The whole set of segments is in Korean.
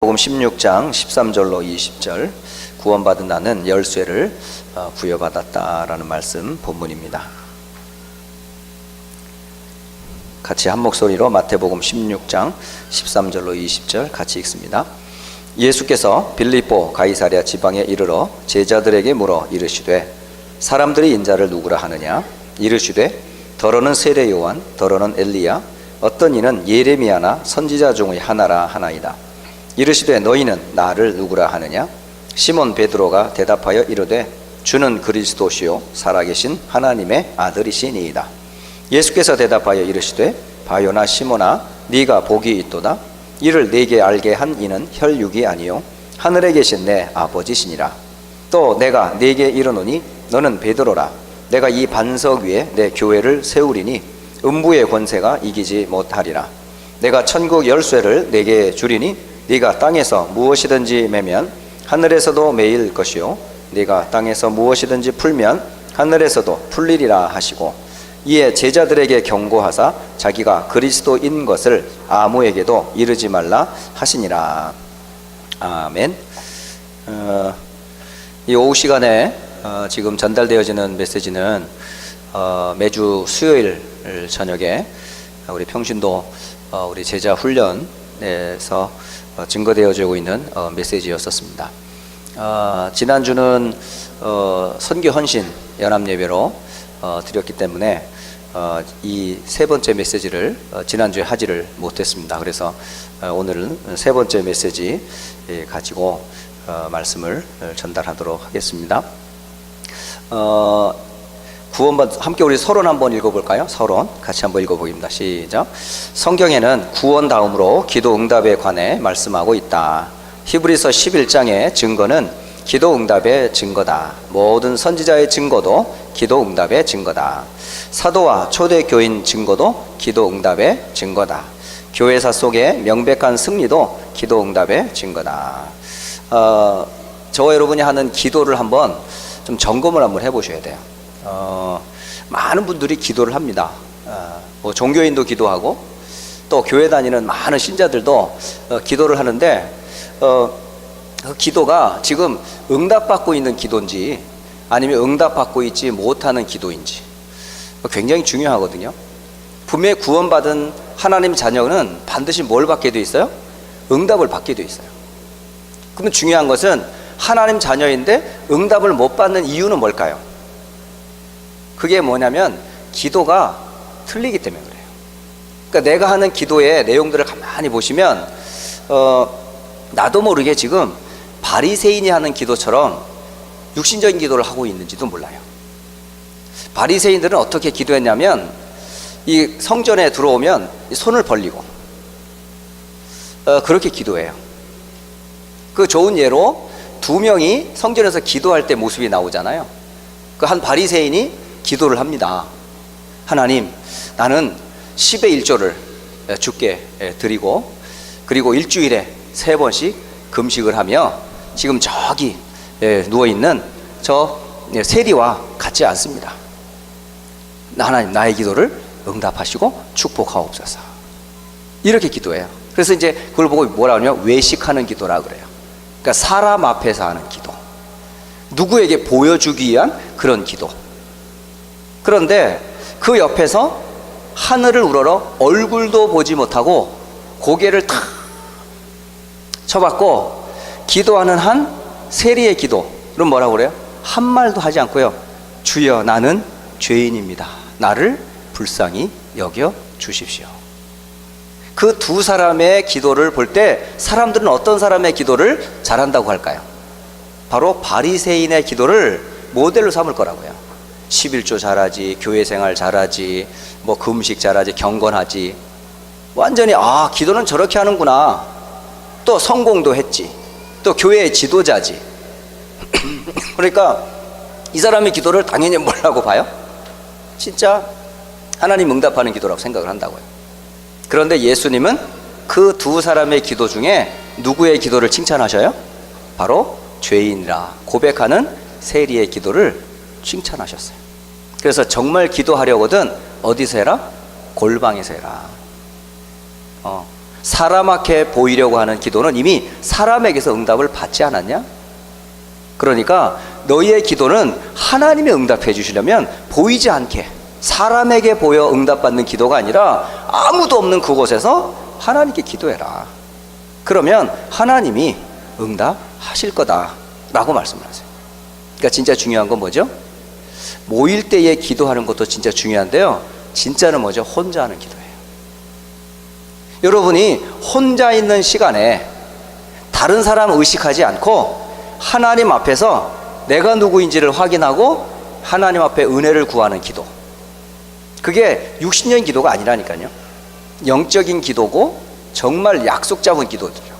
마태복음 16장 13절로 20절, 구원받은 나는 열쇠를 부여받았다라는 말씀 본문입니다. 같이 한 목소리로 마태복음 16장 13절로 20절 같이 읽습니다. 예수께서 빌립보 가이사랴 지방에 이르러 제자들에게 물어 이르시되 사람들이 인자를 누구라 하느냐? 이르시되 더러는 세례 요한, 더러는 엘리야, 어떤 이는 예레미야나 선지자 중의 하나라 하나이다. 이르시되 너희는 나를 누구라 하느냐? 시몬 베드로가 대답하여 이르되 주는 그리스도시요 살아계신 하나님의 아들이시니이다. 예수께서 대답하여 이르시되 바요나 시몬아 네가 복이 있도다. 이를 네게 알게 한 이는 혈육이 아니요 하늘에 계신 내 아버지시니라. 또 내가 네게 이르노니 너는 베드로라. 내가 이 반석 위에 내 교회를 세우리니 음부의 권세가 이기지 못하리라. 내가 천국 열쇠를 네게 주리니 네가 땅에서 무엇이든지 매면 하늘에서도 매일 것이요 네가 땅에서 무엇이든지 풀면 하늘에서도 풀리리라 하시고, 이에 제자들에게 경고하사 자기가 그리스도인 것을 아무에게도 이르지 말라 하시니라. 아멘. 이 오후 시간에 지금 전달되어지는 메시지는 매주 수요일 저녁에 우리 평신도 우리 제자 훈련에서 증거되어지고 있는 메시지였었습니다. 지난주는 선교 헌신 연합예배로 드렸기 때문에 이 세 번째 메시지를 지난주에 하지를 못했습니다. 그래서 오늘은 세 번째 메시지 가지고 말씀을 전달하도록 하겠습니다. 함께 우리 서론 한번 읽어볼까요? 서론 같이 한번 읽어보겠습니다. 시작. 성경에는 구원 다음으로 기도 응답에 관해 말씀하고 있다. 히브리서 11장의 증거는 기도 응답의 증거다. 모든 선지자의 증거도 기도 응답의 증거다. 사도와 초대교인 증거도 기도 응답의 증거다. 교회사 속의 명백한 승리도 기도 응답의 증거다. 저와 여러분이 하는 기도를 한번 좀 점검을 한번 해보셔야 돼요. 많은 분들이 기도를 합니다. 뭐 종교인도 기도하고 또 교회 다니는 많은 신자들도 기도를 하는데 그 기도가 지금 응답받고 있는 기도인지 아니면 응답받고 있지 못하는 기도인지 굉장히 중요하거든요. 분명히 구원받은 하나님 자녀는 반드시 뭘 받게 돼 있어요? 응답을 받게 돼 있어요. 그러면 중요한 것은 하나님 자녀인데 응답을 못 받는 이유는 뭘까요? 그게 뭐냐면 기도가 틀리기 때문에 그래요. 그러니까 내가 하는 기도의 내용들을 가만히 보시면 나도 모르게 지금 바리새인이 하는 기도처럼 육신적인 기도를 하고 있는지도 몰라요. 바리새인들은 어떻게 기도했냐면 이 성전에 들어오면 손을 벌리고 그렇게 기도해요. 그 좋은 예로 두 명이 성전에서 기도할 때 모습이 나오잖아요. 그 한 바리새인이 기도를 합니다. 하나님, 나는 10의 1조를 주께 드리고 그리고 일주일에 3번씩 금식을 하며 지금 저기 누워있는 저 세리와 같지 않습니다. 하나님, 나의 기도를 응답하시고 축복하옵소서. 이렇게 기도해요. 그래서 이제 그걸 보고 뭐라 하냐면 외식하는 기도라 그래요. 그러니까 사람 앞에서 하는 기도, 누구에게 보여주기 위한 그런 기도. 그런데 그 옆에서 하늘을 우러러 얼굴도 보지 못하고 고개를 탁 쳐박고 기도하는 한 세리의 기도는 뭐라고 그래요? 한 말도 하지 않고요, 주여 나는 죄인입니다. 나를 불쌍히 여겨 주십시오. 그 두 사람의 기도를 볼 때 사람들은 어떤 사람의 기도를 잘한다고 할까요? 바로 바리새인의 기도를 모델로 삼을 거라고요. 11조 잘하지, 교회 생활 잘하지, 뭐 금식 잘하지, 경건하지. 완전히 기도는 저렇게 하는구나. 또 성공도 했지. 또 교회의 지도자지. 그러니까 이 사람의 기도를 당연히 뭐라고 봐요? 진짜 하나님 응답하는 기도라고 생각을 한다고요. 그런데 예수님은 그 두 사람의 기도 중에 누구의 기도를 칭찬하셔요? 바로 죄인이라 고백하는 세리의 기도를 칭찬하셨어요. 그래서 정말 기도하려거든 어디서 해라? 골방에서 해라. 사람 앞에 보이려고 하는 기도는 이미 사람에게서 응답을 받지 않았냐? 그러니까 너희의 기도는 하나님이 응답해 주시려면 보이지 않게 사람에게 보여 응답받는 기도가 아니라 아무도 없는 그곳에서 하나님께 기도해라. 그러면 하나님이 응답하실 거다라고 말씀을 하세요. 그러니까 진짜 중요한 건 뭐죠? 모일 때에 기도하는 것도 진짜 중요한데요, 진짜는 뭐죠? 혼자 하는 기도예요. 여러분이 혼자 있는 시간에 다른 사람 의식하지 않고 하나님 앞에서 내가 누구인지를 확인하고 하나님 앞에 은혜를 구하는 기도, 그게 육신적인 기도가 아니라니까요. 영적인 기도고 정말 약속 잡은 기도더라고요.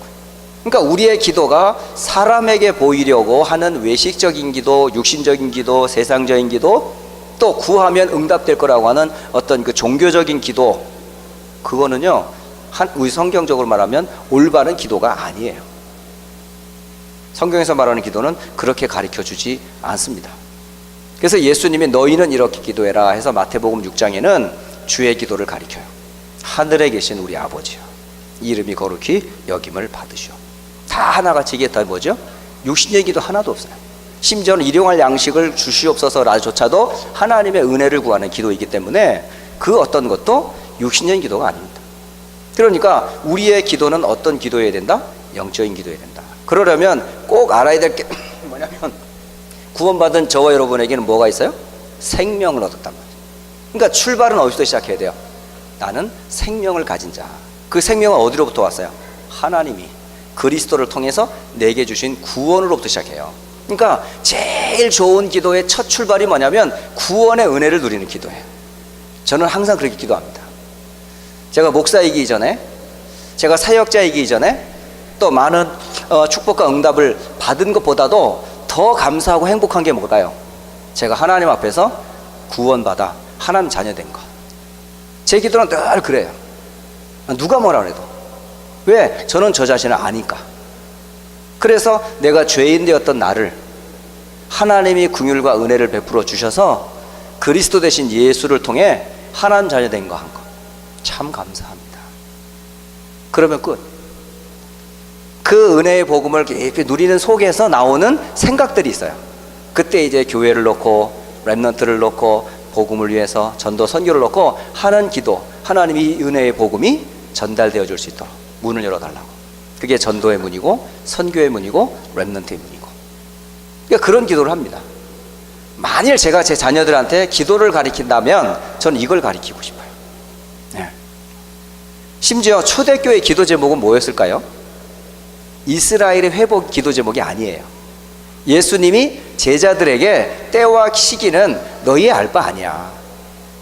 그러니까 우리의 기도가 사람에게 보이려고 하는 외식적인 기도, 육신적인 기도, 세상적인 기도, 또 구하면 응답될 거라고 하는 어떤 그 종교적인 기도, 그거는요 우리 성경적으로 말하면 올바른 기도가 아니에요. 성경에서 말하는 기도는 그렇게 가르쳐 주지 않습니다. 그래서 예수님이 너희는 이렇게 기도해라 해서 마태복음 6장에는 주의 기도를 가르쳐요. 하늘에 계신 우리 아버지요, 이름이 거룩히 여김을 받으시오. 다 하나같이 이게 다 뭐죠? 육신의 기도 하나도 없어요. 심지어는 일용할 양식을 주시옵소서라조차도 하나님의 은혜를 구하는 기도이기 때문에 그 어떤 것도 육신적인 기도가 아닙니다. 그러니까 우리의 기도는 어떤 기도여야 된다? 영적인 기도여야 된다. 그러려면 꼭 알아야 될 게 뭐냐면, 구원받은 저와 여러분에게는 뭐가 있어요? 생명을 얻었단 말이에요. 그러니까 출발은 어디서 시작해야 돼요? 나는 생명을 가진 자. 그 생명은 어디로부터 왔어요? 하나님이 그리스도를 통해서 내게 주신 구원으로부터 시작해요. 그러니까 제일 좋은 기도의 첫 출발이 뭐냐면 구원의 은혜를 누리는 기도예요. 저는 항상 그렇게 기도합니다. 제가 목사이기 전에, 제가 사역자이기 전에, 또 많은 축복과 응답을 받은 것보다도 더 감사하고 행복한 게 뭘까요? 제가 하나님 앞에서 구원받아 하나님 자녀 된 것. 제 기도는 늘 그래요. 누가 뭐라 그래도. 왜? 저는 저 자신을 아니까. 그래서 내가 죄인 되었던 나를 하나님이 긍휼과 은혜를 베풀어 주셔서 그리스도 대신 예수를 통해 하나님 자녀 된 거 한 거 참 감사합니다. 그러면 끝. 그 은혜의 복음을 깊이 누리는 속에서 나오는 생각들이 있어요. 그때 이제 교회를 놓고 렘넌트를 놓고 복음을 위해서 전도 선교를 놓고 하는 기도, 하나님이 은혜의 복음이 전달되어 줄 수 있도록 문을 열어달라고. 그게 전도의 문이고 선교의 문이고 렘넌트의 문이고, 그러니까 그런 기도를 합니다. 만일 제가 제 자녀들한테 기도를 가르친다면 저는 이걸 가르치고 싶어요. 네. 심지어 초대교회 기도 제목은 뭐였을까요? 이스라엘의 회복 기도 제목이 아니에요. 예수님이 제자들에게 때와 시기는 너희의 알 바 아니야.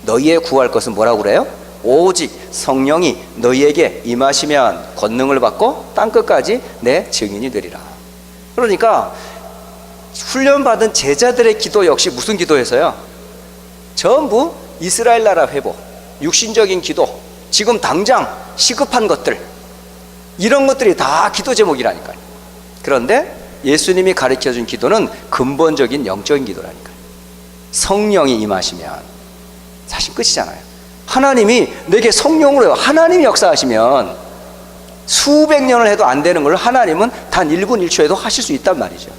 너희의 구할 것은 뭐라고 그래요? 오직 성령이 너희에게 임하시면 권능을 받고 땅끝까지 내 증인이 되리라. 그러니까 훈련받은 제자들의 기도 역시 무슨 기도에서요? 전부 이스라엘 나라 회복, 육신적인 기도, 지금 당장 시급한 것들, 이런 것들이 다 기도 제목이라니까요. 그런데 예수님이 가르쳐준 기도는 근본적인 영적인 기도라니까요. 성령이 임하시면 사실 끝이잖아요. 하나님이 내게 성령으로 하나님이 역사하시면 수백 년을 해도 안 되는 걸 하나님은 단 1분 1초에도 하실 수 있단 말이죠.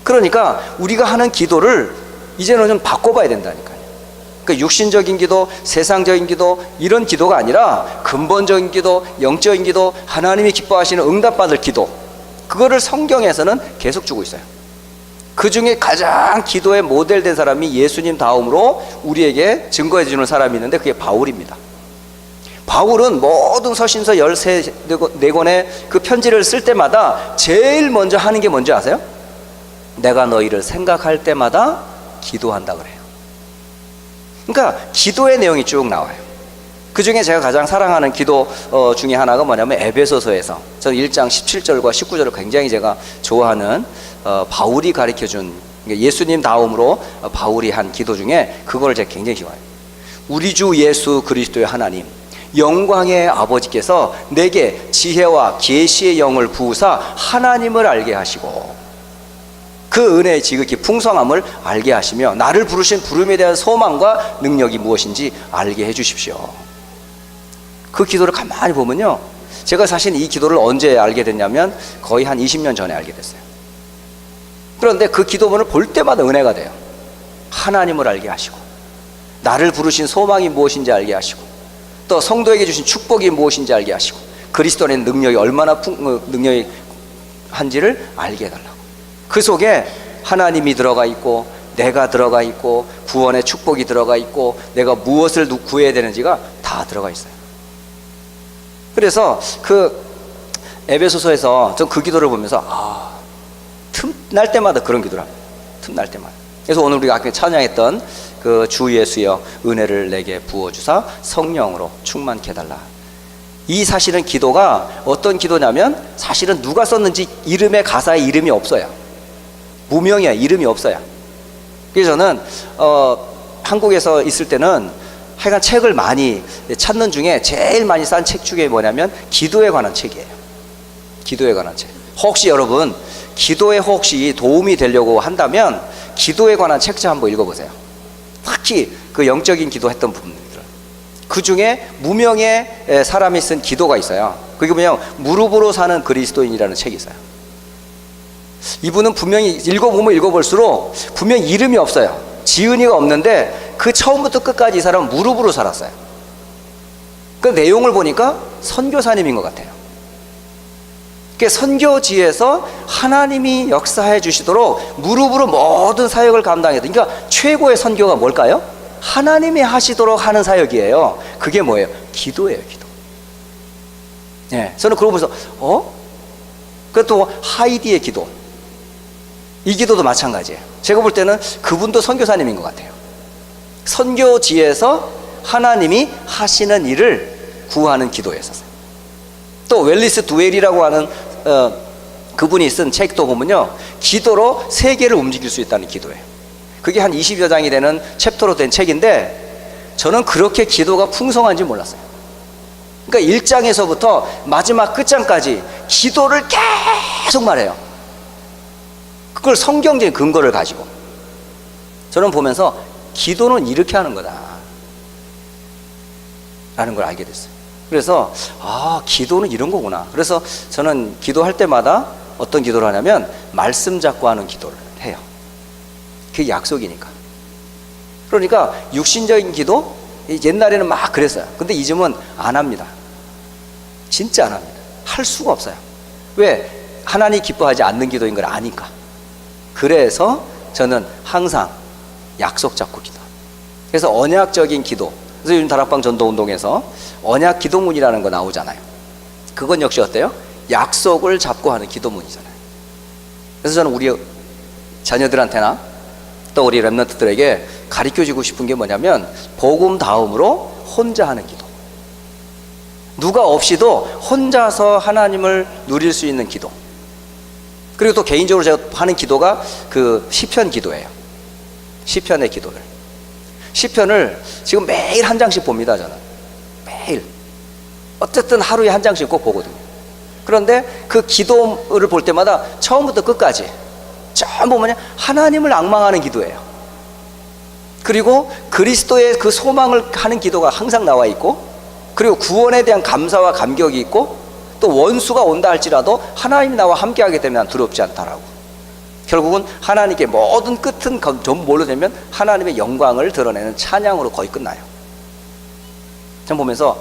그러니까 우리가 하는 기도를 이제는 좀 바꿔봐야 된다니까요. 그러니까 육신적인 기도, 세상적인 기도, 이런 기도가 아니라 근본적인 기도, 영적인 기도, 하나님이 기뻐하시는 응답받을 기도, 그거를 성경에서는 계속 주고 있어요. 그 중에 가장 기도의 모델된 사람이 예수님 다음으로 우리에게 증거해 주는 사람이 있는데 그게 바울입니다. 바울은 모든 서신서 14권의 그 편지를 쓸 때마다 제일 먼저 하는 게 뭔지 아세요? 내가 너희를 생각할 때마다 기도한다 그래요. 그러니까 기도의 내용이 쭉 나와요. 그 중에 제가 가장 사랑하는 기도 중에 하나가 뭐냐면 에베소서에서, 저는 1장 17절과 19절을 굉장히 제가 좋아하는 바울이 가르쳐준, 예수님 다음으로 바울이 한 기도 중에 그걸 제가 굉장히 좋아해요. 우리 주 예수 그리스도의 하나님 영광의 아버지께서 내게 지혜와 계시의 영을 부으사 하나님을 알게 하시고 그 은혜의 지극히 풍성함을 알게 하시며 나를 부르신 부름에 대한 소망과 능력이 무엇인지 알게 해 주십시오. 그 기도를 가만히 보면요, 제가 사실 이 기도를 언제 알게 됐냐면 거의 한 20년 전에 알게 됐어요. 그런데 그 기도문을 볼 때마다 은혜가 돼요. 하나님을 알게 하시고, 나를 부르신 소망이 무엇인지 알게 하시고, 또 성도에게 주신 축복이 무엇인지 알게 하시고, 그리스도 안에 능력이 얼마나 능력이 한지를 알게 해달라고. 그 속에 하나님이 들어가 있고, 내가 들어가 있고, 구원의 축복이 들어가 있고, 내가 무엇을 구해야 되는지가 다 들어가 있어요. 그래서 그 에베소서에서 전 그 기도를 보면서 틈날 때마다 그런 기도를 합니다. 틈날 때마다. 그래서 오늘 우리가 아까 찬양했던 그 주 예수여 은혜를 내게 부어주사 성령으로 충만케 해달라. 이 사실은 기도가 어떤 기도냐면 사실은 누가 썼는지 이름에 가사에 이름이 없어요. 무명이야. 이름이 없어요. 그래서 저는 한국에서 있을 때는 하여간 책을 많이 찾는 중에 제일 많이 싼 책 중에 뭐냐면 기도에 관한 책이에요. 기도에 관한 책. 혹시 여러분 기도에 혹시 도움이 되려고 한다면 기도에 관한 책 좀 한번 읽어보세요. 특히 그 영적인 기도했던 분들, 그 중에 무명의 사람이 쓴 기도가 있어요. 그게 뭐냐면 무릎으로 사는 그리스도인이라는 책이 있어요. 이분은 분명히 읽어보면 읽어볼수록 분명히 이름이 없어요. 지은이가 없는데 그 처음부터 끝까지 이 사람은 무릎으로 살았어요. 그 내용을 보니까 선교사님인 것 같아요. 선교지에서 하나님이 역사해 주시도록 무릎으로 모든 사역을 감당했던, 그러니까 최고의 선교가 뭘까요? 하나님이 하시도록 하는 사역이에요. 그게 뭐예요? 기도예요. 기도. 네, 저는 그러고 보면서 그또 하이디의 기도, 이 기도도 마찬가지예요. 제가 볼 때는 그분도 선교사님인 것 같아요. 선교지에서 하나님이 하시는 일을 구하는 기도였었어요. 또 웰리스 두웰이라고 하는 그분이 쓴 책도 보면요, 기도로 세계를 움직일 수 있다는 기도예요. 그게 한 20여 장이 되는 챕터로 된 책인데 저는 그렇게 기도가 풍성한지 몰랐어요. 그러니까 1장에서부터 마지막 끝장까지 기도를 계속 말해요. 그걸 성경적인 근거를 가지고. 저는 보면서 기도는 이렇게 하는 거다 라는 걸 알게 됐어요. 그래서 기도는 이런 거구나. 그래서 저는 기도할 때마다 어떤 기도를 하냐면 말씀 잡고 하는 기도를 해요. 그게 약속이니까. 그러니까 육신적인 기도, 옛날에는 막 그랬어요. 근데 요즘은 안 합니다. 진짜 안 합니다. 할 수가 없어요. 왜? 하나님 기뻐하지 않는 기도인 걸 아니까. 그래서 저는 항상 약속 잡고 기도. 그래서 언약적인 기도. 그래서 요즘 다락방 전도운동에서 언약 기도문이라는 거 나오잖아요. 그건 역시 어때요? 약속을 잡고 하는 기도문이잖아요. 그래서 저는 우리 자녀들한테나 또 우리 렘넌트들에게 가르쳐주고 싶은 게 뭐냐면 복음 다음으로 혼자 하는 기도. 누가 없이도 혼자서 하나님을 누릴 수 있는 기도. 그리고 또 개인적으로 제가 하는 기도가 그 시편 기도예요. 시편의 기도를. 시편을 지금 매일 한 장씩 봅니다. 저는 매일 어쨌든 하루에 한 장씩 꼭 보거든요. 그런데 그 기도를 볼 때마다 처음부터 끝까지 전부 뭐냐, 하나님을 앙망하는 기도예요. 그리고 그리스도의 그 소망을 하는 기도가 항상 나와 있고, 그리고 구원에 대한 감사와 감격이 있고, 또 원수가 온다 할지라도 하나님이 나와 함께하게 되면 두렵지 않다라고. 결국은 하나님께 모든 끝은 전부 뭘로 되면 하나님의 영광을 드러내는 찬양으로 거의 끝나요. 전 보면서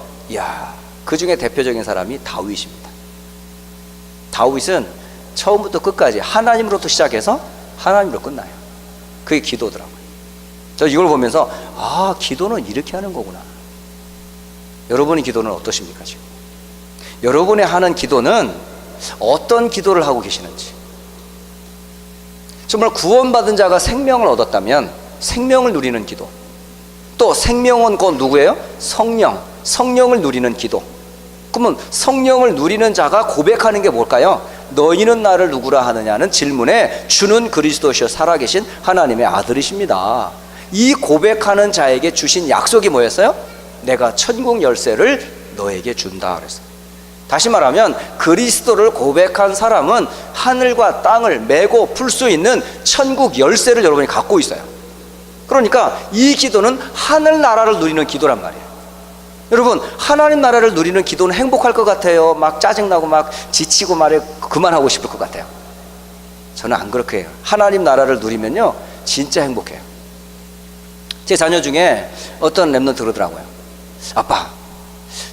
그 중에 대표적인 사람이 다윗입니다. 다윗은 처음부터 끝까지 하나님으로부터 시작해서 하나님으로 끝나요. 그게 기도더라고요. 저 이걸 보면서 기도는 이렇게 하는 거구나. 여러분의 기도는 어떠십니까? 지금 여러분이 하는 기도는 어떤 기도를 하고 계시는지. 정말 구원받은 자가 생명을 얻었다면 생명을 누리는 기도, 또 생명은 곧 누구예요? 성령을 누리는 기도. 그러면 성령을 누리는 자가 고백하는 게 뭘까요? 너희는 나를 누구라 하느냐는 질문에 주는 그리스도시여 살아계신 하나님의 아들이십니다. 이 고백하는 자에게 주신 약속이 뭐였어요? 내가 천국 열쇠를 너에게 준다 그랬어요. 다시 말하면 그리스도를 고백한 사람은 하늘과 땅을 메고 풀 수 있는 천국 열쇠를 여러분이 갖고 있어요. 그러니까 이 기도는 하늘나라를 누리는 기도란 말이에요. 여러분, 하나님 나라를 누리는 기도는 행복할 것 같아요? 막 짜증나고 막 지치고 말해 그만하고 싶을 것 같아요? 저는 안 그렇게 해요. 하나님 나라를 누리면요 진짜 행복해요. 제 자녀 중에 어떤 랩런트 그러더라고요. 아빠,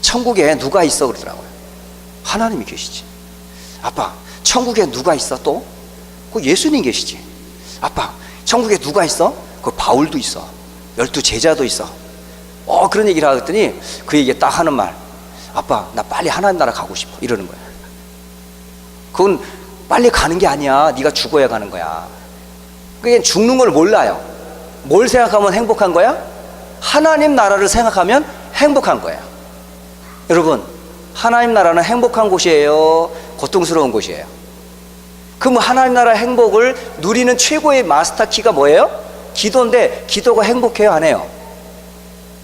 천국에 누가 있어? 그러더라고요. 하나님이 계시지. 아빠, 천국에 누가 있어? 또? 그 예수님 계시지. 아빠, 천국에 누가 있어? 그 바울도 있어. 12 제자도 있어. 그런 얘기를 하더니 그 얘기 딱 하는 말, 아빠, 나 빨리 하나님 나라 가고 싶어. 이러는 거야. 그건 빨리 가는 게 아니야. 네가 죽어야 가는 거야. 그게 죽는 걸 몰라요. 뭘 생각하면 행복한 거야? 하나님 나라를 생각하면 행복한 거예요. 여러분, 하나님 나라는 행복한 곳이에요? 고통스러운 곳이에요? 그럼 하나님 나라 행복을 누리는 최고의 마스터 키가 뭐예요? 기도인데, 기도가 행복해요, 안 해요?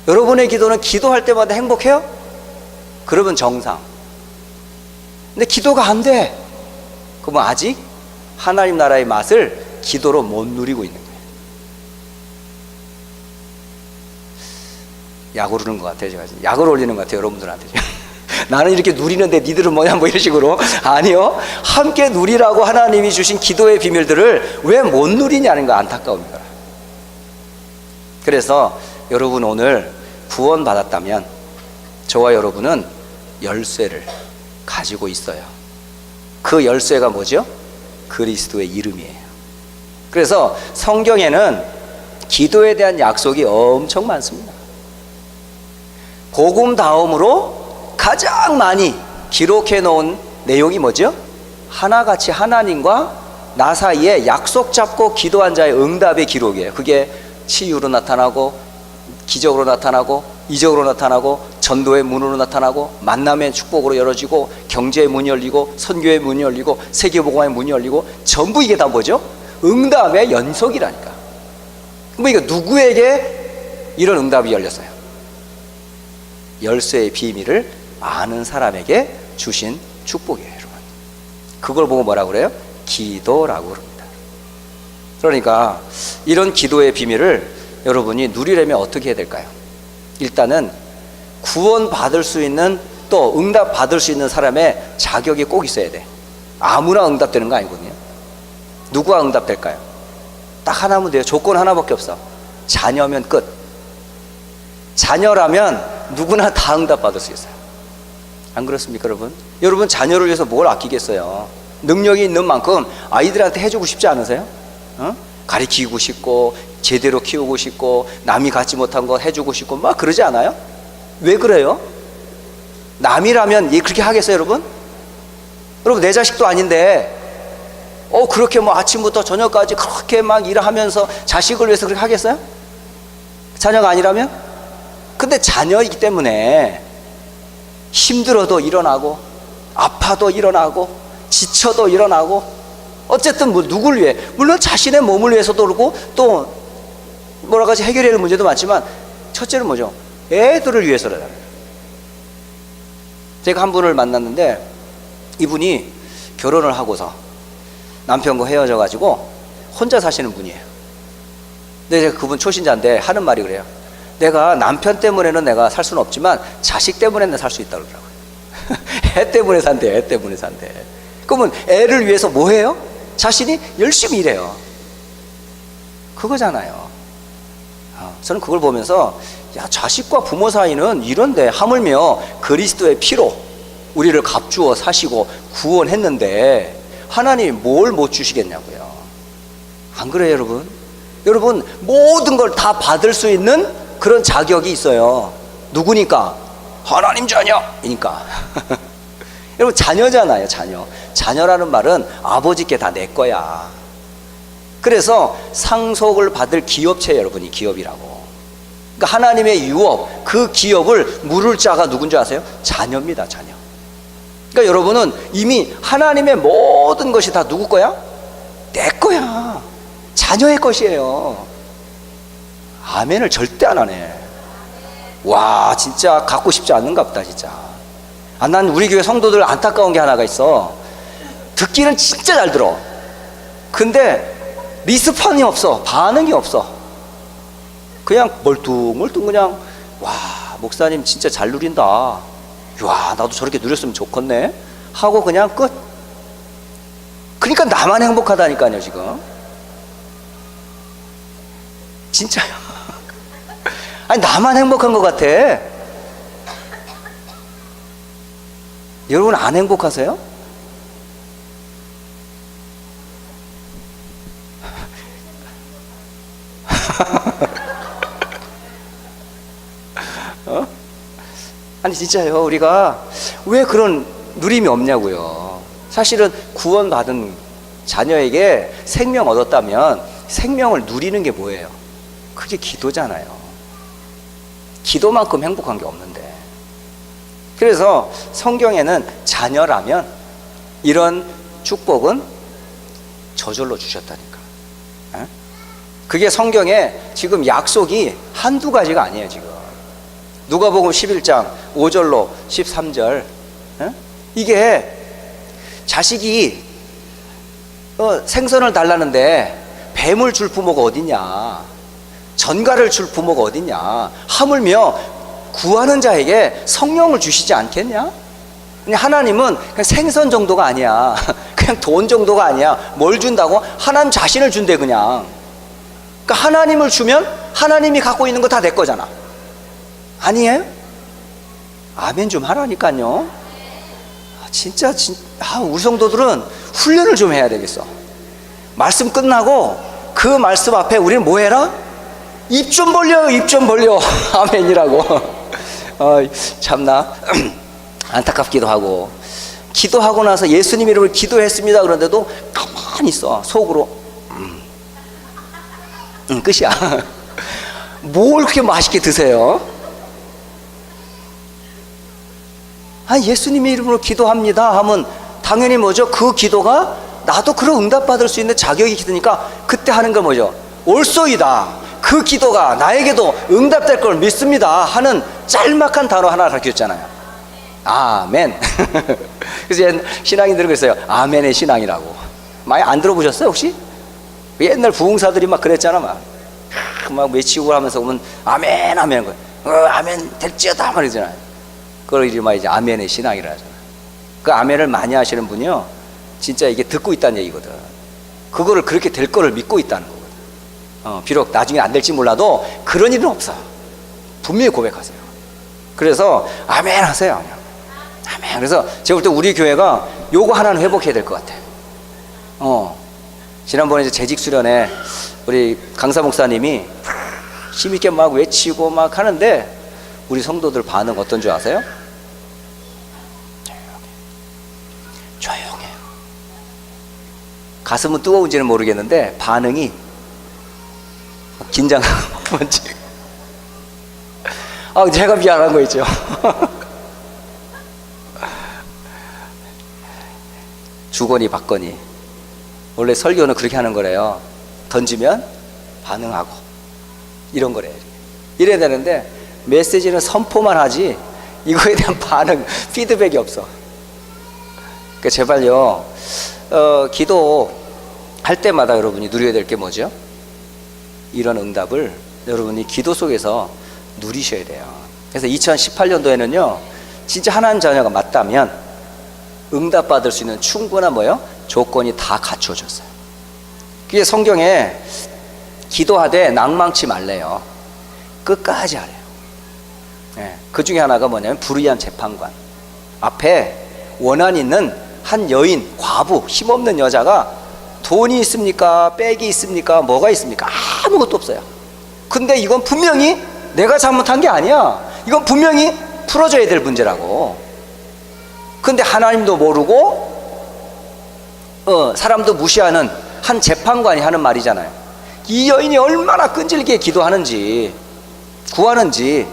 여러분의 기도는 기도할 때마다 행복해요? 그러면 정상. 근데 기도가 안 돼. 그러면 아직 하나님 나라의 맛을 기도로 못 누리고 있는 거예요. 약 오르는 것 같아요. 제가 약을 올리는 것 같아요, 여러분들한테. 나는 이렇게 누리는데 니들은 뭐냐, 뭐 이런 식으로. 아니요, 함께 누리라고 하나님이 주신 기도의 비밀들을 왜 못 누리냐는 거 안타까웁니다. 그래서 여러분, 오늘 구원 받았다면 저와 여러분은 열쇠를 가지고 있어요. 그 열쇠가 뭐죠? 그리스도의 이름이에요. 그래서 성경에는 기도에 대한 약속이 엄청 많습니다. 복음 다음으로 가장 많이 기록해 놓은 내용이 뭐죠? 하나같이 하나님과 나 사이에 약속 잡고 기도한 자의 응답의 기록이에요. 그게 치유로 나타나고, 기적으로 나타나고, 이적으로 나타나고, 전도의 문으로 나타나고, 만남의 축복으로 열어지고, 경제의 문이 열리고, 선교의 문이 열리고, 세계복음의 문이 열리고, 전부 이게 다 뭐죠? 응답의 연속이라니까. 그럼 이거 누구에게 이런 응답이 열렸어요? 열쇠의 비밀을 아는 사람에게 주신 축복이에요, 여러분. 그걸 보고 뭐라고 그래요? 기도라고 그럽니다. 그러니까 이런 기도의 비밀을 여러분이 누리려면 어떻게 해야 될까요? 일단은 구원 받을 수 있는, 또 응답 받을 수 있는 사람의 자격이 꼭 있어야 돼. 아무나 응답되는 거 아니거든요. 누구가 응답될까요? 딱 하나면 돼요. 조건 하나밖에 없어. 자녀면 끝. 자녀라면 누구나 다 응답 받을 수 있어요. 안 그렇습니까, 여러분? 여러분, 자녀를 위해서 뭘 아끼겠어요? 능력이 있는 만큼 아이들한테 해주고 싶지 않으세요? 가르치고 싶고, 제대로 키우고 싶고, 남이 갖지 못한 거 해주고 싶고, 막 그러지 않아요? 왜 그래요? 남이라면 그렇게 하겠어요, 여러분? 여러분, 내 자식도 아닌데 그렇게 뭐 아침부터 저녁까지 그렇게 막 일하면서 자식을 위해서 그렇게 하겠어요? 자녀가 아니라면? 근데 자녀이기 때문에 힘들어도 일어나고, 아파도 일어나고, 지쳐도 일어나고, 어쨌든 뭐 누굴 위해, 물론 자신의 몸을 위해서도 그렇고, 또 뭐라 가지 해결해야 할 문제도 많지만 첫째는 뭐죠? 애들을 위해서라요. 제가 한 분을 만났는데 이분이 결혼을 하고서 남편과 헤어져 가지고 혼자 사시는 분이에요. 근데 제가 그분 초신자인데 하는 말이 그래요. 내가 남편 때문에는 내가 살 수는 없지만 자식 때문에는 살 수 있다 그러더라고요. 애 때문에 산대, 애 때문에 산대. 그러면 애를 위해서 뭐 해요? 자신이 열심히 일해요. 그거잖아요. 저는 그걸 보면서, 야, 자식과 부모 사이는 이런데 하물며 그리스도의 피로 우리를 값주어 사시고 구원했는데 하나님 뭘 못 주시겠냐고요. 안 그래요, 여러분? 여러분, 모든 걸 다 받을 수 있는 그런 자격이 있어요. 누구니까? 하나님 자녀이니까. 여러분, 자녀잖아요, 자녀. 자녀라는 말은 아버지께 다 내 거야. 그래서 상속을 받을 기업체, 여러분이 기업이라고. 그러니까 하나님의 유업, 그 기업을 물을 자가 누군지 아세요? 자녀입니다, 자녀. 그러니까 여러분은 이미 하나님의 모든 것이 다 누구 거야? 내 거야. 자녀의 것이에요. 아멘을 절대 안 하네. 와, 진짜 갖고 싶지 않는가 보다, 진짜. 난 우리 교회 성도들 안타까운 게 하나가 있어. 듣기는 진짜 잘 들어. 근데 리스폰이 없어. 반응이 없어. 그냥 멀뚱멀뚱 그냥 와, 목사님 진짜 잘 누린다. 와, 나도 저렇게 누렸으면 좋겠네 하고 그냥 끝. 그러니까 나만 행복하다니까요 지금. 진짜요. 아니 나만 행복한 것 같아. 여러분 안 행복하세요? 어? 아니 진짜요. 우리가 왜 그런 누림이 없냐고요. 사실은 구원받은 자녀에게 생명 얻었다면 생명을 누리는 게 뭐예요? 그게 기도잖아요. 기도만큼 행복한 게 없는데. 그래서 성경에는 자녀라면 이런 축복은 저절로 주셨다니까. 그게 성경에 지금 약속이 한두 가지가 아니에요 지금. 누가복음 11장 5절로 13절. 이게 자식이 생선을 달라는데 뱀을 줄 부모가 어딨냐, 전갈을 줄 부모가 어딨냐, 하물며 구하는 자에게 성령을 주시지 않겠냐? 하나님은 그냥 생선 정도가 아니야. 그냥 돈 정도가 아니야. 뭘 준다고? 하나님 자신을 준대 그냥. 그러니까 하나님을 주면 하나님이 갖고 있는 거 다 내 거잖아. 아니에요? 아멘 좀 하라니까요. 진짜 우리 성도들은 훈련을 좀 해야 되겠어. 말씀 끝나고 그 말씀 앞에 우리는 뭐 해라? 입 좀 벌려, 입 좀 벌려. 아멘이라고. 참나 안타깝기도 하고, 기도하고 나서 예수님 이름을 기도했습니다 그런데도 가만히 있어. 속으로 끝이야. 뭘 그렇게 맛있게 드세요? 예수님의 이름으로 기도합니다 하면 당연히 뭐죠? 그 기도가 나도 그런 응답받을 수 있는 자격이 있으니까 그때 하는 거 뭐죠? 옳소이다. 그 기도가 나에게도 응답될 걸 믿습니다 하는 짤막한 단어 하나 가르쳤잖아요. 아멘. 그래서 신앙인들은 그랬어요. 아멘의 신앙이라고. 많이 안 들어보셨어요 혹시? 옛날 부흥사들이 막 그랬잖아. 막 외치고 하면서 오면 아멘 아멘, 아멘 될지어다 말이잖아요. 그걸 이름하여 이제 아멘의 신앙이라 하잖아요. 그 아멘을 많이 하시는 분이요 진짜 이게 듣고 있다는 얘기거든. 그거를 그렇게 될 거를 믿고 있다는 거거든. 비록 나중에 안 될지 몰라도 그런 일은 없어. 분명히 고백하세요. 그래서 아멘 하세요. 아멘. 그래서 제가 볼 때 우리 교회가 요거 하나는 회복해야 될 것 같아. 지난번에 이제 재직 수련회 우리 강사 목사님이 힘있게 막 외치고 막 하는데 우리 성도들 반응 어떤 줄 아세요? 조용해요. 가슴은 뜨거운지는 모르겠는데 반응이 긴장하고 뭔지. 제가 미안한 거 있죠. 주거니 받거니. 원래 설교는 그렇게 하는 거래요. 던지면 반응하고 이런 거래요. 이래야 되는데 메시지는 선포만 하지 이거에 대한 반응, 피드백이 없어. 그러니까 제발요, 기도할 때마다 여러분이 누려야 될 게 뭐죠? 이런 응답을 여러분이 기도 속에서 누리셔야 돼요. 그래서 2018년도에는요 진짜 하나님 자녀가 맞다면 응답받을 수 있는 충분한 조건이 다 갖춰졌어요. 그게 성경에 기도하되 낭망치 말래요. 끝까지 하래요. 그 중에 하나가 뭐냐면 불의한 재판관 앞에 원한 있는 한 여인, 과부, 힘없는 여자가 돈이 있습니까? 백이 있습니까? 뭐가 있습니까? 아무것도 없어요. 근데 이건 분명히 내가 잘못한 게 아니야. 이건 분명히 풀어줘야 될 문제라고. 근데 하나님도 모르고 사람도 무시하는 한 재판관이 하는 말이잖아요. 이 여인이 얼마나 끈질기게 기도하는지, 구하는지.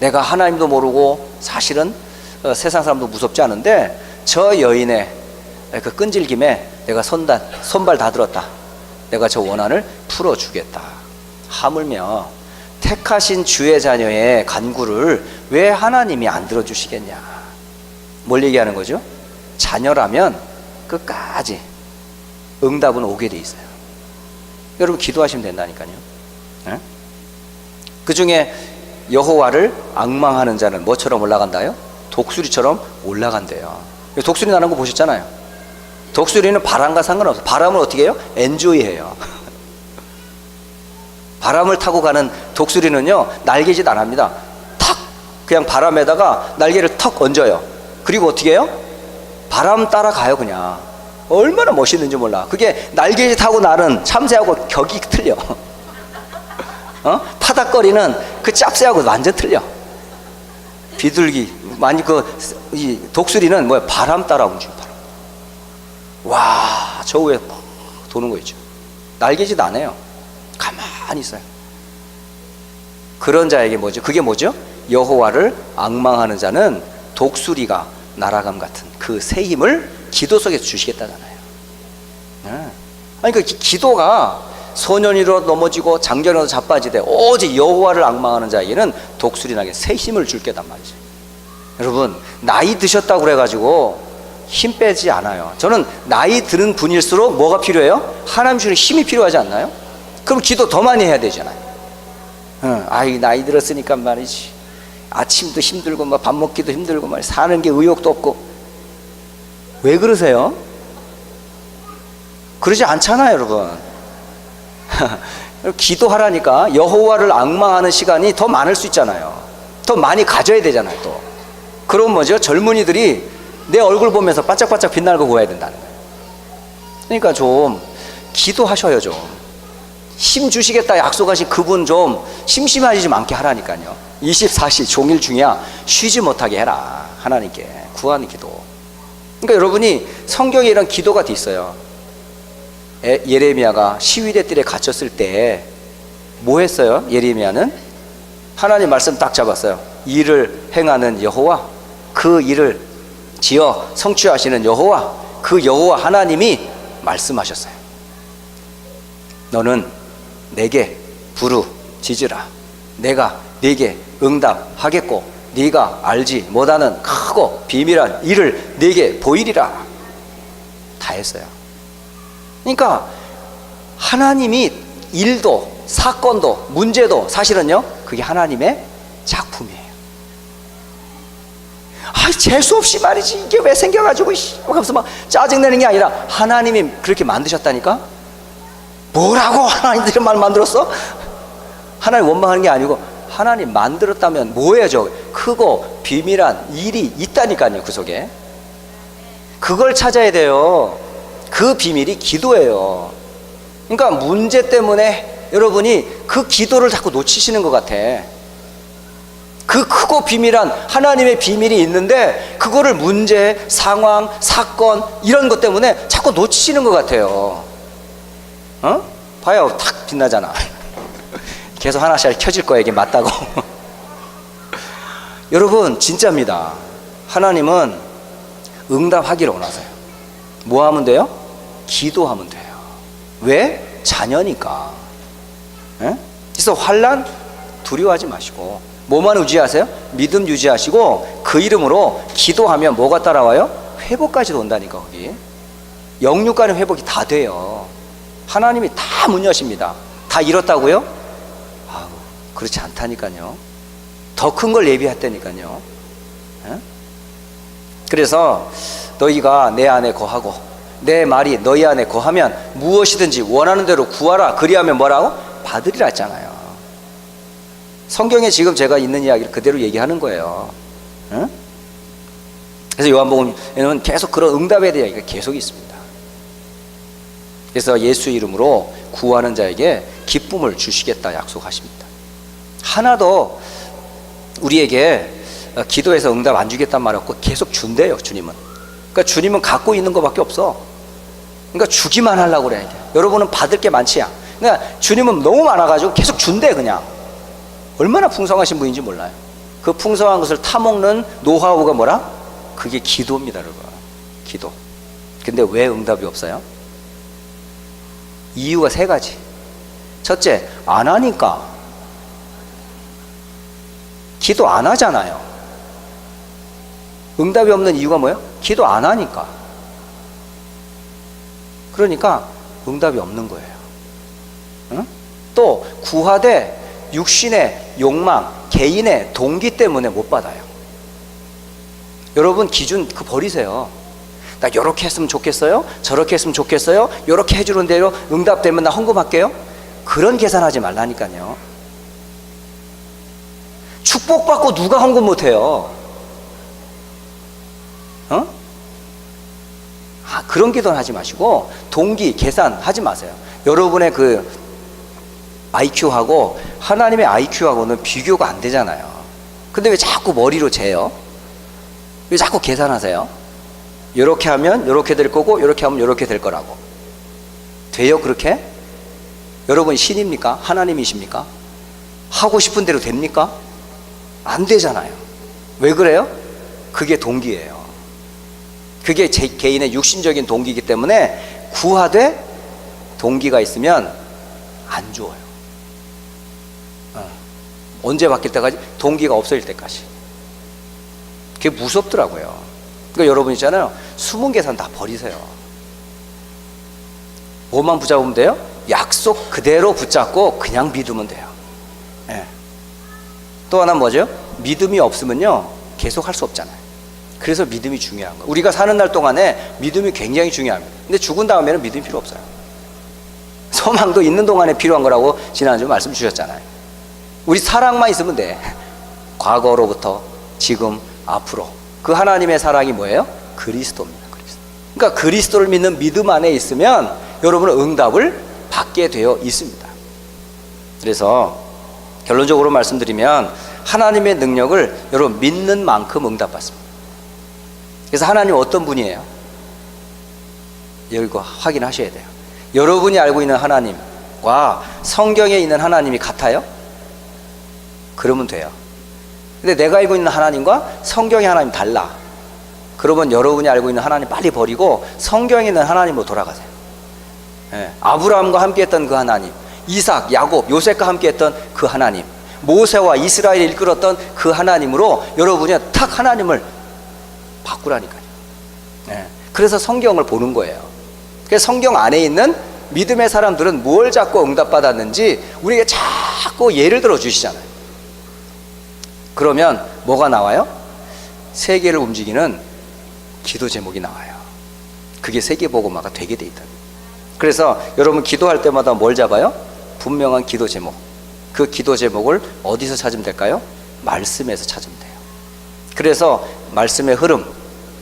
내가 하나님도 모르고 사실은 세상 사람도 무섭지 않은데 저 여인의 그 끈질김에 내가 손발 다 들었다. 내가 저 원한을 풀어주겠다. 하물며 택하신 주의 자녀의 간구를 왜 하나님이 안 들어주시겠냐. 뭘 얘기하는 거죠? 자녀라면 끝까지 응답은 오게 돼 있어요. 여러분 기도하시면 된다니까요. 그 중에 여호와를 앙망하는 자는 뭐처럼 올라간다요? 독수리처럼 올라간대요. 독수리 나는 거 보셨잖아요. 독수리는 바람과 상관없어요. 바람을 어떻게 해요? 엔조이해요. 바람을 타고 가는 독수리는요, 날개짓 안 합니다. 탁! 그냥 바람에다가 날개를 턱 얹어요. 그리고 어떻게 해요? 바람 따라가요, 그냥. 얼마나 멋있는지 몰라. 그게 날개짓 하고 나는 참새하고 격이 틀려. 파닥거리는 그 짭새하고 완전 틀려. 비둘기, 많이 이 독수리는 뭐야? 바람 따라 움직여, 바람. 와, 저 위에 막 도는 거 있죠. 날개짓 안 해요. 가만히 있어요. 그런 자에게 뭐죠? 그게 뭐죠? 여호와를 앙망하는 자는 독수리가 날아감 같은 그 새 힘을 기도 속에 주시겠다잖아요. 아니 그 기도가 소년이로 넘어지고 장전으로 자빠지되 오직 여호와를 앙망하는 자에게는 독수리 나게 새 힘을 줄게단 말이죠. 여러분, 나이 드셨다고 그래가지고 힘 빼지 않아요. 저는 나이 드는 분일수록 뭐가 필요해요? 하나님 주는 힘이 필요하지 않나요? 그럼 기도 더 많이 해야 되잖아요. 아이 나이 들었으니까 말이지, 아침도 힘들고 막 밥 먹기도 힘들고 말 사는 게 의욕도 없고. 왜 그러세요? 그러지 않잖아요, 여러분. 기도하라니까. 여호와를 앙망하는 시간이 더 많을 수 있잖아요. 더 많이 가져야 되잖아요. 또 그럼 뭐죠? 젊은이들이 내 얼굴 보면서 반짝반짝 빛나는 거 보여야 된다는 거예요. 그러니까 좀 기도하셔요. 좀 힘 주시겠다 약속하신 그분 좀 심심하지 좀 않게 하라니까요. 24시 종일 중이야 쉬지 못하게 해라. 하나님께 구하는 기도. 그러니까 여러분이 성경에 이런 기도가 돼 있어요. 예레미야가 시위대 뜰에 갇혔을 때 뭐 했어요? 예레미야는 하나님 말씀 딱 잡았어요. 일을 행하는 여호와, 그 일을 지어 성취하시는 여호와, 그 여호와 하나님이 말씀하셨어요. 너는 내게 부르짖으라. 내가 네게 응답하겠고 네가 알지 못하는 크고 비밀한 일을 네게 보이리라. 다 했어요. 그러니까 하나님이 일도 사건도 문제도 사실은요, 그게 하나님의 작품이에요. 재수없이 말이지 이게 왜 생겨가지고 하면서 막 짜증내는 게 아니라 하나님이 그렇게 만드셨다니까. 뭐라고 하나님들이 말 만들었어? 하나님 원망하는 게 아니고 하나님 만들었다면 뭐예요? 저 크고 비밀한 일이 있다니까요. 그 속에 그걸 찾아야 돼요. 그 비밀이 기도예요. 그러니까 문제 때문에 여러분이 그 기도를 자꾸 놓치시는 것 같아. 그 크고 비밀한 하나님의 비밀이 있는데 그거를 문제, 상황, 사건 이런 것 때문에 자꾸 놓치시는 것 같아요. 봐요, 탁 빛나잖아. 계속 하나씩 켜질 거야. 이게 맞다고. 여러분 진짜입니다. 하나님은 응답하기를 원하세요. 뭐 하면 돼요? 기도하면 돼요. 왜? 자녀니까. 그래서 환난 두려워하지 마시고 뭐만 유지하세요? 믿음 유지하시고 그 이름으로 기도하면 뭐가 따라와요? 회복까지도 온다니까. 거기 영육 간의 회복이 다 돼요. 하나님이 다 문 여십니다. 다 이뤘다고요? 그렇지 않다니까요. 더 큰 걸 예비했다니까요. 그래서 너희가 내 안에 거하고 내 말이 너희 안에 거하면 무엇이든지 원하는 대로 구하라. 그리하면 뭐라고? 받으리라 했잖아요. 성경에 지금 제가 있는 이야기를 그대로 얘기하는 거예요. 그래서 요한복음에는 계속 그런 응답에 대한 이야기가 계속 있습니다. 그래서 예수 이름으로 구하는 자에게 기쁨을 주시겠다 약속하십니다. 하나도 우리에게 기도해서 응답 안 주겠다는 말 없고 계속 준대요. 주님은. 그러니까 주님은 갖고 있는 것밖에 없어. 그러니까 주기만 하려고 그래. 여러분은 받을 게 많지야. 그러니까 주님은 너무 많아가지고 계속 준대. 그냥 얼마나 풍성하신 분인지 몰라요. 그 풍성한 것을 타먹는 노하우가 뭐라? 그게 기도입니다. 여러분, 기도. 근데 왜 응답이 없어요? 이유가 세 가지. 첫째, 안 하니까. 기도 안 하잖아요. 응답이 없는 이유가 뭐예요? 기도 안 하니까. 그러니까 응답이 없는 거예요. 또 구하되 육신의 욕망, 개인의 동기 때문에 못 받아요. 여러분 기준 그 버리세요. 나 이렇게 했으면 좋겠어요, 저렇게 했으면 좋겠어요, 이렇게 해주는 대로 응답되면 나 헌금할게요. 그런 계산하지 말라니까요. 축복받고 누가 헌금 못해요? 그런 기도는 하지 마시고 동기 계산하지 마세요. 여러분의 그 IQ하고 하나님의 IQ하고는 비교가 안 되잖아요. 근데 왜 자꾸 머리로 재요? 왜 자꾸 계산하세요? 이렇게 하면 이렇게 될 거고 이렇게 하면 이렇게 될 거라고. 돼요 그렇게? 여러분이 신입니까? 하나님이십니까? 하고 싶은 대로 됩니까? 안 되잖아요. 왜 그래요? 그게 동기예요. 그게 제 개인의 육신적인 동기이기 때문에 구하되 동기가 있으면 안 좋아요. 언제 바뀔 때까지? 동기가 없어질 때까지. 그게 무섭더라고요. 그러니까 여러분 있잖아요, 숨은 계산 다 버리세요. 뭐만 붙잡으면 돼요? 약속 그대로 붙잡고 그냥 믿으면 돼요. 네. 또 하나 뭐죠? 믿음이 없으면요 계속 할 수 없잖아요. 그래서 믿음이 중요한 거예요. 우리가 사는 날 동안에 믿음이 굉장히 중요합니다. 근데 죽은 다음에는 믿음이 필요 없어요. 소망도 있는 동안에 필요한 거라고 지난주에 말씀 주셨잖아요. 우리 사랑만 있으면 돼. 과거로부터 지금 앞으로. 그 하나님의 사랑이 뭐예요? 그리스도입니다. 그리스도. 그러니까 그리스도를 믿는 믿음 안에 있으면 여러분은 응답을 받게 되어 있습니다. 그래서 결론적으로 말씀드리면 하나님의 능력을 여러분 믿는 만큼 응답받습니다. 그래서 하나님 어떤 분이에요? 이거 확인하셔야 돼요. 여러분이 알고 있는 하나님과 성경에 있는 하나님이 같아요? 그러면 돼요. 근데 내가 알고 있는 하나님과 성경의 하나님 달라. 그러면 여러분이 알고 있는 하나님 빨리 버리고 성경에 있는 하나님으로 돌아가세요. 예. 아브라함과 함께 했던 그 하나님, 이삭, 야곱, 요셉과 함께 했던 그 하나님, 모세와 이스라엘을 이끌었던 그 하나님으로 여러분이 탁 하나님을 바꾸라니까요. 예. 그래서 성경을 보는 거예요. 그래서 성경 안에 있는 믿음의 사람들은 뭘 잡고 응답받았는지 우리에게 자꾸 예를 들어 주시잖아요. 그러면 뭐가 나와요? 세계를 움직이는 기도 제목이 나와요. 그게 세계복음화가 되게 돼 있다. 그래서 여러분 기도할 때마다 뭘 잡아요? 분명한 기도 제목. 그 기도 제목을 어디서 찾으면 될까요? 말씀에서 찾으면 돼요. 그래서 말씀의 흐름,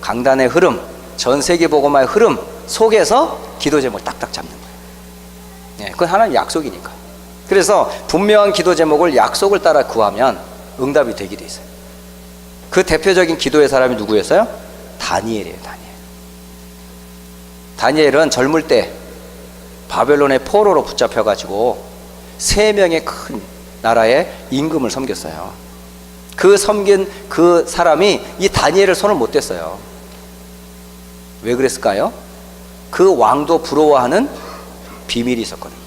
강단의 흐름, 전 세계 복음화의 흐름 속에서 기도 제목을 딱딱 잡는 거예요. 네, 그건 하나님 약속이니까. 그래서 분명한 기도 제목을 약속을 따라 구하면 응답이 되게 돼 있어요. 그 대표적인 기도의 사람이 누구였어요? 다니엘이에요. 다니엘은 젊을 때 바벨론의 포로로 붙잡혀가지고 3명의 큰 나라의 임금을 섬겼어요. 그 섬긴 그 사람이 이 다니엘을 손을 못 댔어요. 왜 그랬을까요? 그 왕도 부러워하는 비밀이 있었거든요.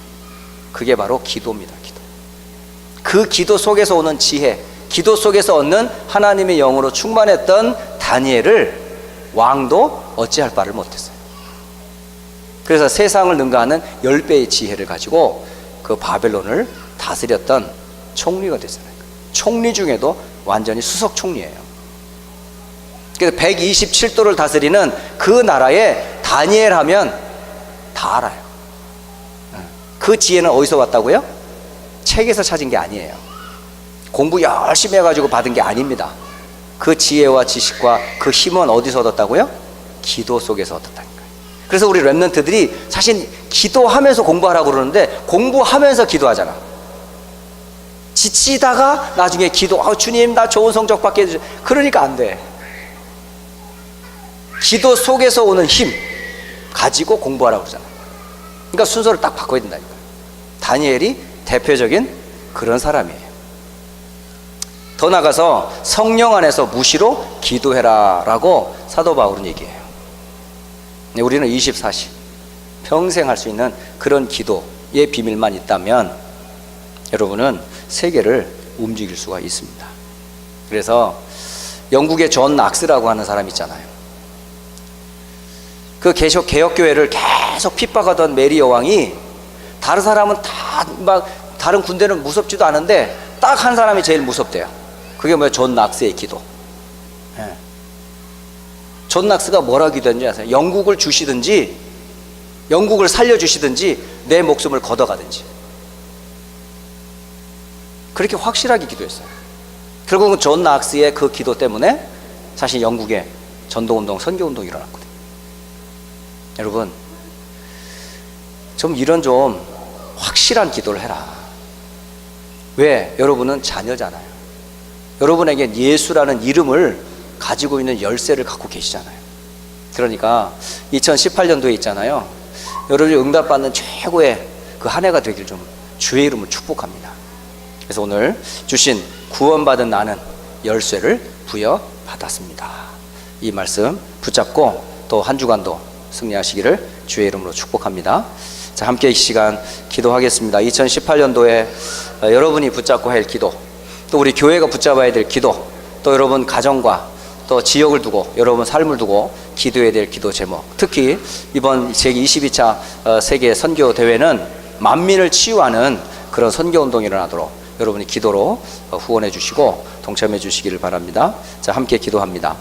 그게 바로 기도입니다. 기도. 그 기도 속에서 오는 지혜, 기도 속에서 얻는 하나님의 영으로 충만했던 다니엘을 왕도 어찌할 바를 못했어요. 그래서 세상을 능가하는 10배의 지혜를 가지고 그 바벨론을 다스렸던 총리가 됐잖아요. 총리 중에도 완전히 수석 총리예요. 그래서 127도를 다스리는 그 나라에 다니엘 하면 다 알아요. 그 지혜는 어디서 왔다고요? 책에서 찾은 게 아니에요. 공부 열심히 해가지고 받은 게 아닙니다. 그 지혜와 지식과 그 힘은 어디서 얻었다고요? 기도 속에서 얻었다니까요. 그래서 우리 랩런트들이 사실 기도하면서 공부하라고 그러는데 공부하면서 기도하잖아. 지치다가 나중에 기도, 주님 나 좋은 성적 받게 해주세요. 그러니까 안 돼. 기도 속에서 오는 힘 가지고 공부하라고 그러잖아. 그러니까 순서를 딱 바꿔야 된다니까. 다니엘이 대표적인 그런 사람이에요. 더 나가서 성령 안에서 무시로 기도해라 라고 사도 바울은 얘기해요. 우리는 24시 평생 할 수 있는 그런 기도의 비밀만 있다면 여러분은 세계를 움직일 수가 있습니다. 그래서 영국의 존 낙스라고 하는 사람 있잖아요. 그 개혁교회를 계속 핍박하던 메리 여왕이 다른 사람은 다 막 다른 군대는 무섭지도 않은데 딱 한 사람이 제일 무섭대요. 그게 뭐예요? 존 낙스의 기도. 예. 존 낙스가 뭐라 기도했는지 아세요? 영국을 주시든지 영국을 살려주시든지 내 목숨을 걷어가든지, 그렇게 확실하게 기도했어요. 결국은 존 낙스의 그 기도 때문에 사실 영국에 전도운동, 선교운동이 일어났거든요. 여러분, 좀 이런 좀 확실한 기도를 해라. 왜? 여러분은 자녀잖아요. 여러분에겐 예수라는 이름을 가지고 있는 열쇠를 갖고 계시잖아요. 그러니까 2018년도에 있잖아요, 여러분이 응답받는 최고의 그 한 해가 되길 좀 주의 이름으로 축복합니다. 그래서 오늘 주신 구원받은 나는 열쇠를 부여받았습니다. 이 말씀 붙잡고 또 한 주간도 승리하시기를 주의 이름으로 축복합니다. 자, 함께 이 시간 기도하겠습니다. 2018년도에 여러분이 붙잡고 할 기도, 또 우리 교회가 붙잡아야 될 기도, 또 여러분 가정과 또 지역을 두고 여러분 삶을 두고 기도해야 될 기도 제목, 특히 이번 제22차 세계 선교 대회는 만민을 치유하는 그런 선교 운동이 일어나도록 여러분이 기도로 후원해 주시고 동참해 주시기를 바랍니다. 자, 함께 기도합니다.